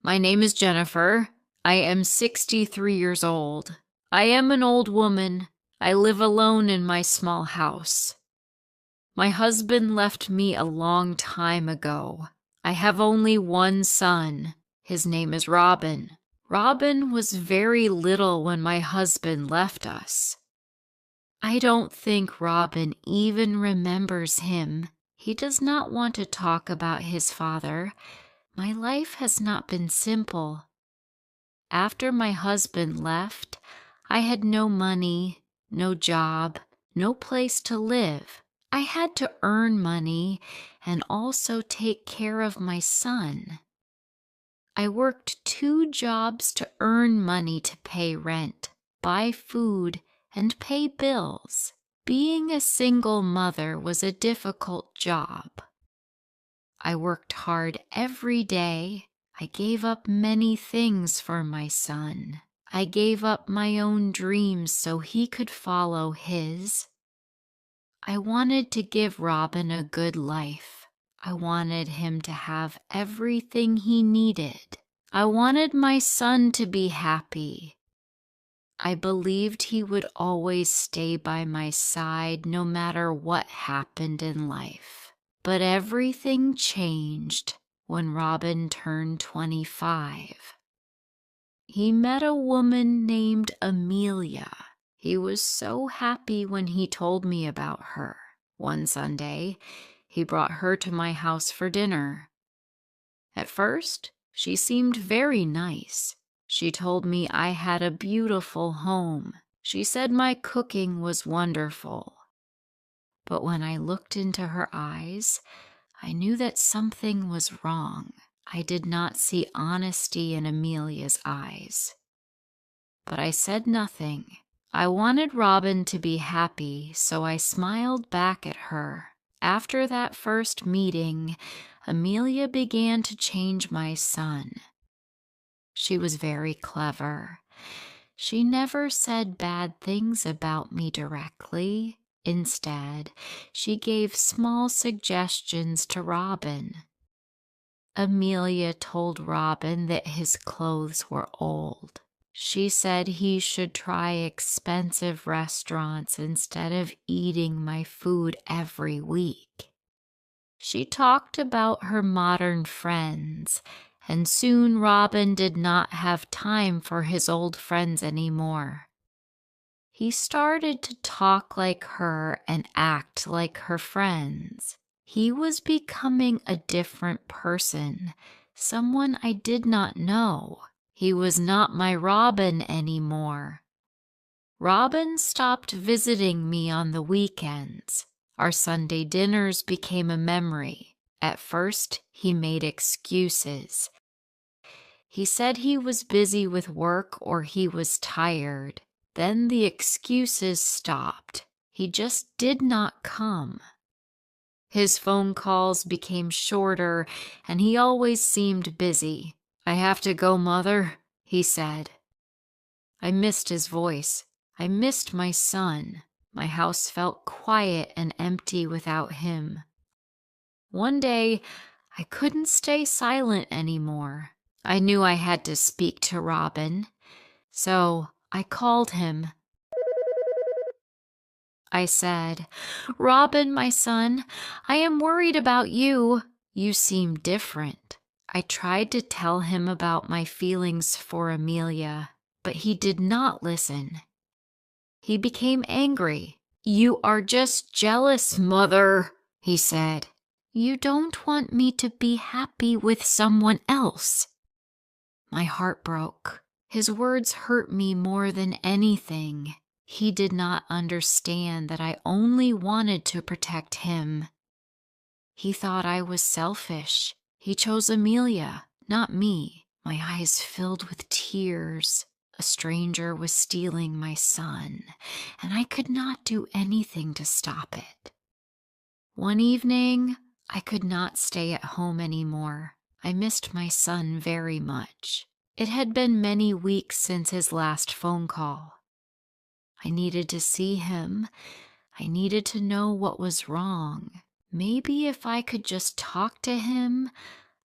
My name is Jennifer. I am 63 years old. I am an old woman. I live alone in my small house. My husband left me a long time ago. I have only one son. His name is Robin. Robin was very little when my husband left us. I don't think Robin even remembers him. He does not want to talk about his father. My life has not been simple. After my husband left, I had no money, no job, no place to live. I had to earn money and also take care of my son. I worked 2 jobs to earn money to pay rent, buy food, and pay bills. Being a single mother was a difficult job. I worked hard every day. I gave up many things for my son. I gave up my own dreams so he could follow his. I wanted to give Robin a good life. I wanted him to have everything he needed. I wanted my son to be happy. I believed he would always stay by my side no matter what happened in life. But everything changed when Robin turned 25. He met a woman named Amelia. He was so happy when he told me about her. One Sunday, he brought her to my house for dinner. At first, she seemed very nice. She told me I had a beautiful home. She said my cooking was wonderful. But when I looked into her eyes, I knew that something was wrong. I did not see honesty in Amelia's eyes. But I said nothing. I wanted Robin to be happy, so I smiled back at her. After that first meeting, Amelia began to change my son. She was very clever. She never said bad things about me directly. Instead, she gave small suggestions to Robin. Amelia told Robin that his clothes were old. She said he should try expensive restaurants instead of eating my food every week. She talked about her modern friends, and soon Robin did not have time for his old friends anymore. He started to talk like her and act like her friends. He was becoming a different person, someone I did not know. He was not my Robin anymore. Robin stopped visiting me on the weekends. Our Sunday dinners became a memory. At first, he made excuses. He said he was busy with work or he was tired. Then the excuses stopped. He just did not come. His phone calls became shorter, and he always seemed busy. "I have to go, Mother," he said. I missed his voice. I missed my son. My house felt quiet and empty without him. One day, I couldn't stay silent anymore. I knew I had to speak to Robin, so I called him. I said, "Robin, my son, I am worried about you. You seem different." I tried to tell him about my feelings for Amelia, but he did not listen. He became angry. "You are just jealous, Mother," he said. "You don't want me to be happy with someone else." My heart broke. His words hurt me more than anything. He did not understand that I only wanted to protect him. He thought I was selfish. He chose Amelia, not me. My eyes filled with tears. A stranger was stealing my son, and I could not do anything to stop it. One evening, I could not stay at home anymore. I missed my son very much. It had been many weeks since his last phone call. I needed to see him. I needed to know what was wrong. Maybe if I could just talk to him,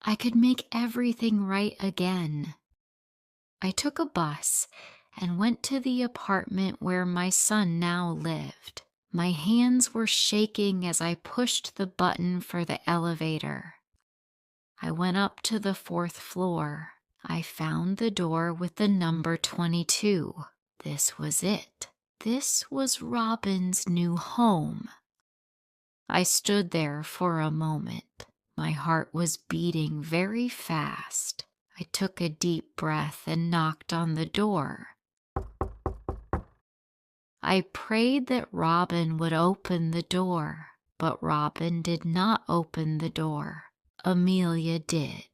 I could make everything right again. I took a bus and went to the apartment where my son now lived. My hands were shaking as I pushed the button for the elevator. I went up to the 4th floor. I found the door with the number 22. This was it. This was Robin's new home. I stood there for a moment. My heart was beating very fast. I took a deep breath and knocked on the door. I prayed that Robin would open the door, but Robin did not open the door. Amelia did.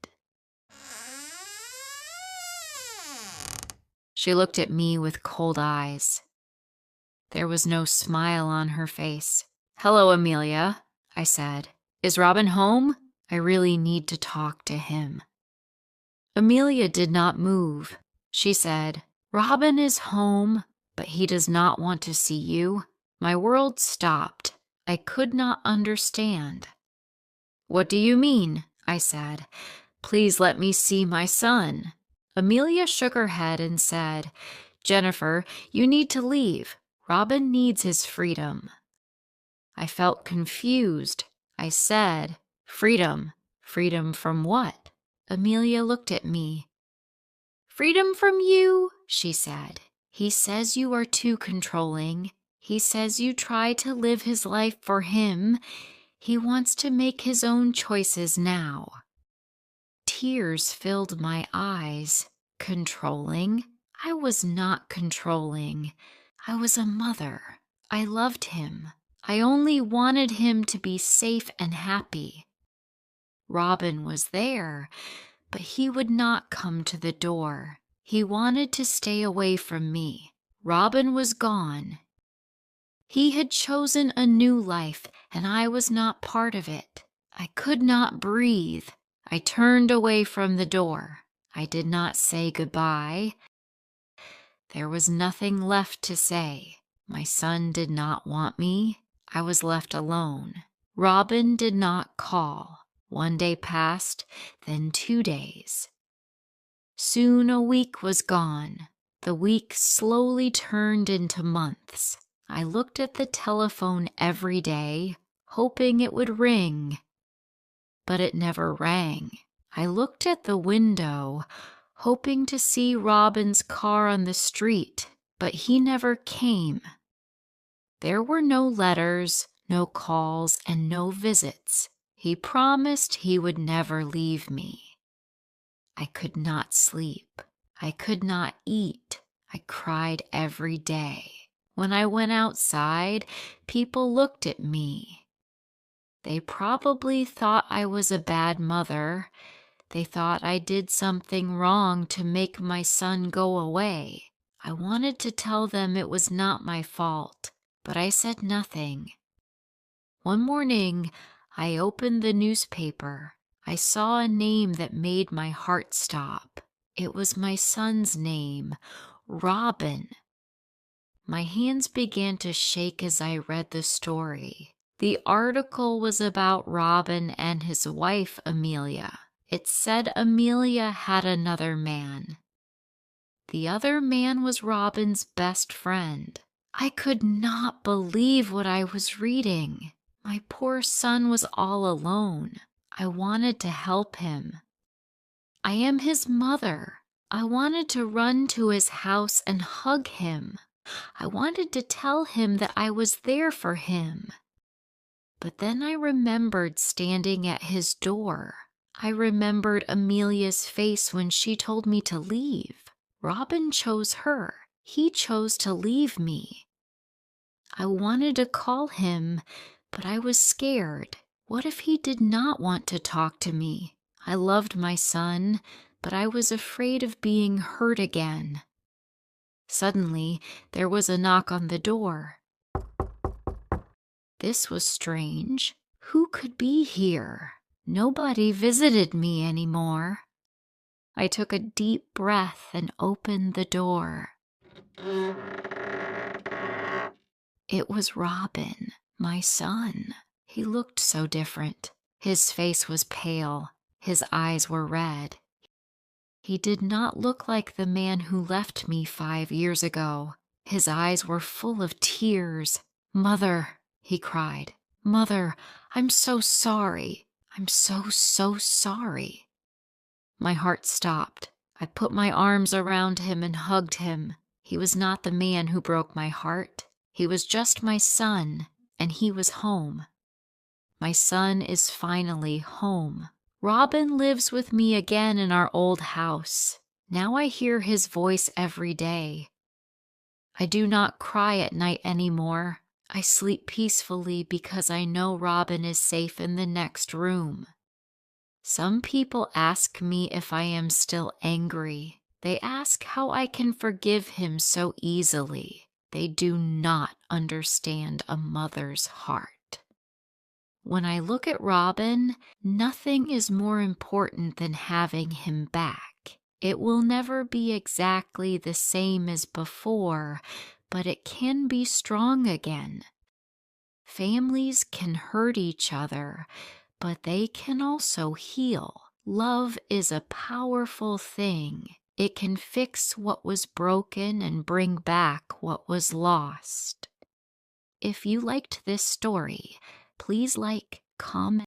She looked at me with cold eyes. There was no smile on her face. "Hello, Amelia," I said. "Is Robin home? I really need to talk to him." Amelia did not move. She said, "Robin is home, but he does not want to see you." My world stopped. I could not understand. "What do you mean?" I said. "Please let me see my son." Amelia shook her head and said, "Jennifer, you need to leave. Robin needs his freedom." I felt confused. I said, "Freedom? Freedom from what?" Amelia looked at me. "Freedom from you," she said. "He says you are too controlling. He says you try to live his life for him. He wants to make his own choices now." Tears filled my eyes. Controlling? I was not controlling. I was a mother. I loved him. I only wanted him to be safe and happy. Robin was there, but he would not come to the door. He wanted to stay away from me. Robin was gone. He had chosen a new life, and I was not part of it. I could not breathe. I turned away from the door. I did not say goodbye. There was nothing left to say. My son did not want me. I was left alone. Robin did not call. 1 day passed, then 2 days. Soon a week was gone. The week slowly turned into months. I looked at the telephone every day, hoping it would ring. But it never rang. I looked at the window, hoping to see Robin's car on the street, but he never came. There were no letters, no calls, and no visits. He promised he would never leave me. I could not sleep. I could not eat. I cried every day. When I went outside, people looked at me. They probably thought I was a bad mother. They thought I did something wrong to make my son go away. I wanted to tell them it was not my fault, but I said nothing. One morning, I opened the newspaper. I saw a name that made my heart stop. It was my son's name, Robin. My hands began to shake as I read the story. The article was about Robin and his wife, Amelia. It said Amelia had another man. The other man was Robin's best friend. I could not believe what I was reading. My poor son was all alone. I wanted to help him. I am his mother. I wanted to run to his house and hug him. I wanted to tell him that I was there for him. But then I remembered standing at his door. I remembered Amelia's face when she told me to leave. Robin chose her. He chose to leave me. I wanted to call him, but I was scared. What if he did not want to talk to me? I loved my son, but I was afraid of being hurt again. Suddenly, there was a knock on the door. This was strange. Who could be here? Nobody visited me anymore. I took a deep breath and opened the door. It was Robin, my son. He looked so different. His face was pale. His eyes were red. He did not look like the man who left me 5 years ago. His eyes were full of tears. "Mother," he cried. "Mother, I'm so sorry. I'm so sorry." My heart stopped. I put my arms around him and hugged him. He was not the man who broke my heart. He was just my son, and he was home. My son is finally home. Robin lives with me again in our old house. Now I hear his voice every day. I do not cry at night anymore. I sleep peacefully because I know Robin is safe in the next room. Some people ask me if I am still angry. They ask how I can forgive him so easily. They do not understand a mother's heart. When I look at Robin, nothing is more important than having him back. It will never be exactly the same as before, but it can be strong again. Families can hurt each other, but they can also heal. Love is a powerful thing. It can fix what was broken and bring back what was lost. If you liked this story, please like, comment,